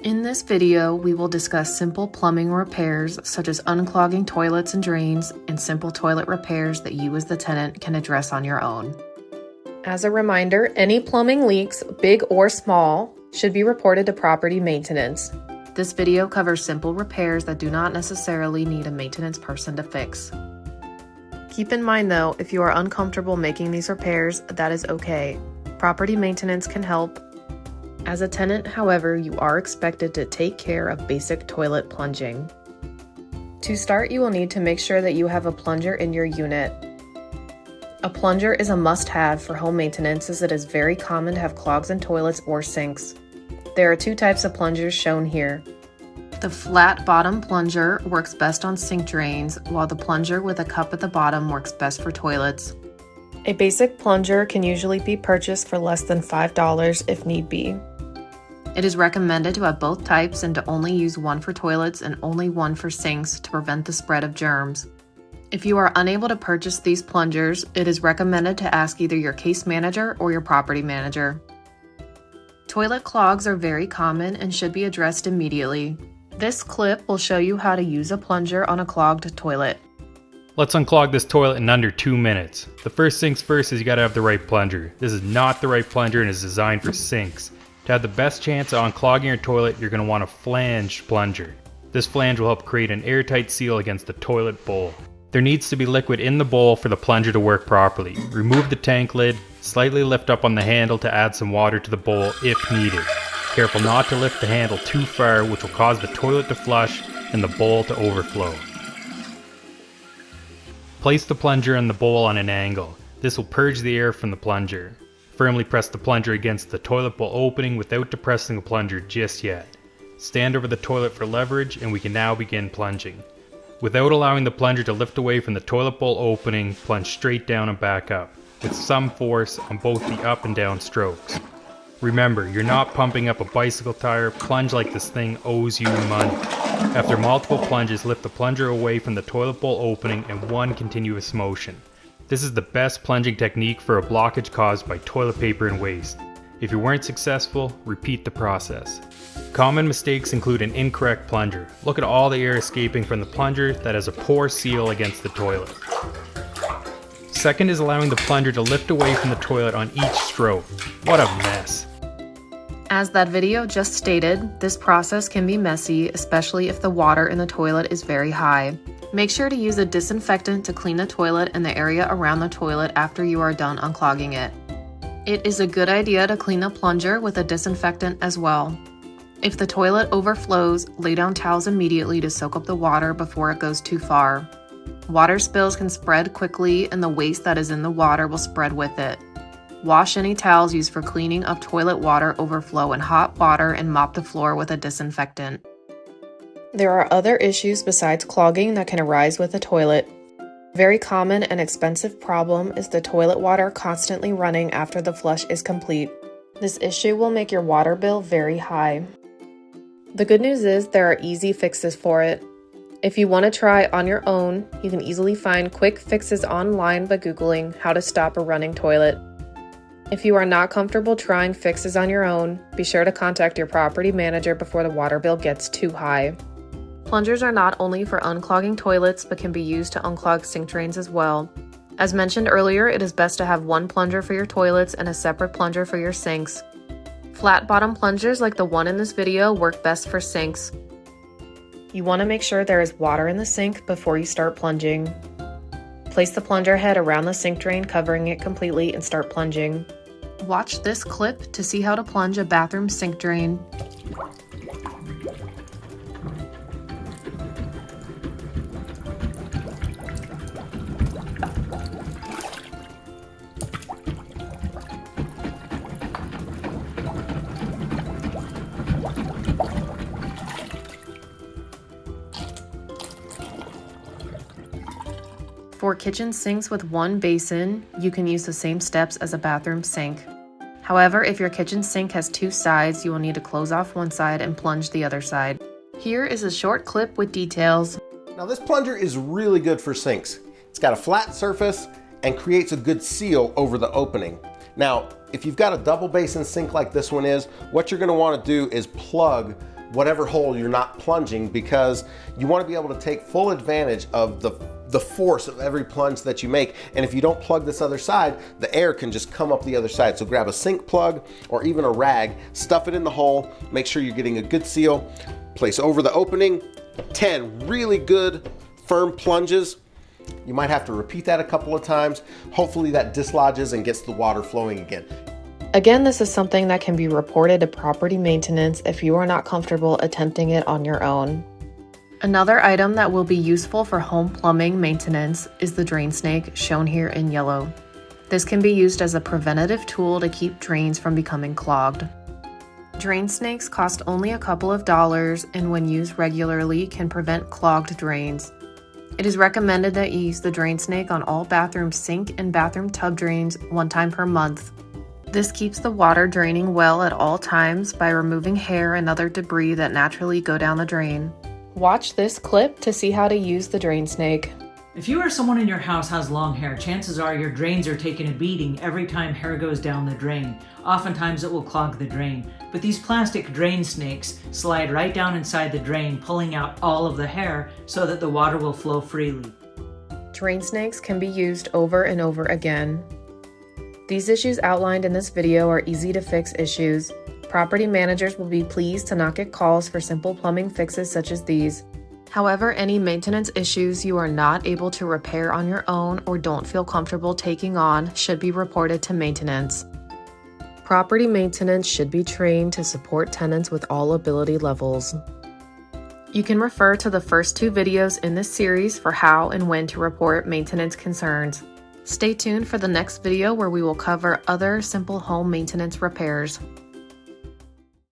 In this video, we will discuss simple plumbing repairs such as unclogging toilets and drains and simple toilet repairs that you as the tenant can address on your own. As a reminder, any plumbing leaks, big or small, should be reported to property maintenance. This video covers simple repairs that do not necessarily need a maintenance person to fix. Keep in mind though, if you are uncomfortable making these repairs, that is okay. Property maintenance can help. As a tenant, however, you are expected to take care of basic toilet plunging. To start, you will need to make sure that you have a plunger in your unit. A plunger is a must-have for home maintenance as it is very common to have clogs in toilets or sinks. There are two types of plungers shown here. The flat bottom plunger works best on sink drains, while the plunger with a cup at the bottom works best for toilets. A basic plunger can usually be purchased for less than $5 if need be. It is recommended to have both types and to only use one for toilets and only one for sinks to prevent the spread of germs. If you are unable to purchase these plungers, it is recommended to ask either your case manager or your property manager. Toilet clogs are very common and should be addressed immediately. This clip will show you how to use a plunger on a clogged toilet. Let's unclog this toilet in under 2 minutes. The first things first is you gotta have the right plunger. This is not the right plunger and is designed for sinks. To have the best chance of unclogging your toilet, you're going to want a flange plunger. This flange will help create an airtight seal against the toilet bowl. There needs to be liquid in the bowl for the plunger to work properly. Remove the tank lid, slightly lift up on the handle to add some water to the bowl if needed. Careful not to lift the handle too far, which will cause the toilet to flush and the bowl to overflow. Place the plunger in the bowl on an angle. This will purge the air from the plunger. Firmly press the plunger against the toilet bowl opening without depressing the plunger just yet. Stand over the toilet for leverage and we can now begin plunging. Without allowing the plunger to lift away from the toilet bowl opening, plunge straight down and back up, with some force on both the up and down strokes. Remember, you're not pumping up a bicycle tire, plunge like this thing owes you money. After multiple plunges, lift the plunger away from the toilet bowl opening in one continuous motion. This is the best plunging technique for a blockage caused by toilet paper and waste. If you weren't successful, repeat the process. Common mistakes include an incorrect plunger. Look at all the air escaping from the plunger that has a poor seal against the toilet. Second is allowing the plunger to lift away from the toilet on each stroke. What a mess. As that video just stated, this process can be messy, especially if the water in the toilet is very high. Make sure to use a disinfectant to clean the toilet and the area around the toilet after you are done unclogging it. It is a good idea to clean the plunger with a disinfectant as well. If the toilet overflows, lay down towels immediately to soak up the water before it goes too far. Water spills can spread quickly and the waste that is in the water will spread with it. Wash any towels used for cleaning up toilet water overflow in hot water and mop the floor with a disinfectant. There are other issues besides clogging that can arise with a toilet. A very common and expensive problem is the toilet water constantly running after the flush is complete. This issue will make your water bill very high. The good news is there are easy fixes for it. If you want to try on your own, you can easily find quick fixes online by Googling how to stop a running toilet. If you are not comfortable trying fixes on your own, be sure to contact your property manager before the water bill gets too high. Plungers are not only for unclogging toilets, but can be used to unclog sink drains as well. As mentioned earlier, it is best to have one plunger for your toilets and a separate plunger for your sinks. Flat bottom plungers like the one in this video work best for sinks. You want to make sure there is water in the sink before you start plunging. Place the plunger head around the sink drain, covering it completely, and start plunging. Watch this clip to see how to plunge a bathroom sink drain. For kitchen sinks with one basin, you can use the same steps as a bathroom sink. However, if your kitchen sink has two sides, you will need to close off one side and plunge the other side. Here is a short clip with details. Now this plunger is really good for sinks. It's got a flat surface and creates a good seal over the opening. Now, if you've got a double basin sink like this one is, what you're gonna wanna do is plug whatever hole you're not plunging, because you want to be able to take full advantage of the force of every plunge that you make. And if you don't plug this other side, the air can just come up the other side. So grab a sink plug or even a rag, stuff it in the hole, make sure you're getting a good seal, place over the opening, 10 really good firm plunges. You might have to repeat that a couple of times. Hopefully that dislodges and gets the water flowing again. Again, this is something that can be reported to property maintenance if you are not comfortable attempting it on your own. Another item that will be useful for home plumbing maintenance is the drain snake, shown here in yellow. This can be used as a preventative tool to keep drains from becoming clogged. Drain snakes cost only a couple of dollars and when used regularly can prevent clogged drains. It is recommended that you use the drain snake on all bathroom sink and bathroom tub drains 1 time per month. This keeps the water draining well at all times by removing hair and other debris that naturally go down the drain. Watch this clip to see how to use the drain snake. If you or someone in your house has long hair, chances are your drains are taking a beating every time hair goes down the drain. Oftentimes it will clog the drain. But these plastic drain snakes slide right down inside the drain, pulling out all of the hair so that the water will flow freely. Drain snakes can be used over and over again. These issues outlined in this video are easy to fix issues. Property managers will be pleased to not get calls for simple plumbing fixes such as these. However, any maintenance issues you are not able to repair on your own or don't feel comfortable taking on should be reported to maintenance. Property maintenance should be trained to support tenants with all ability levels. You can refer to the first 2 videos in this series for how and when to report maintenance concerns. Stay tuned for the next video where we will cover other simple home maintenance repairs.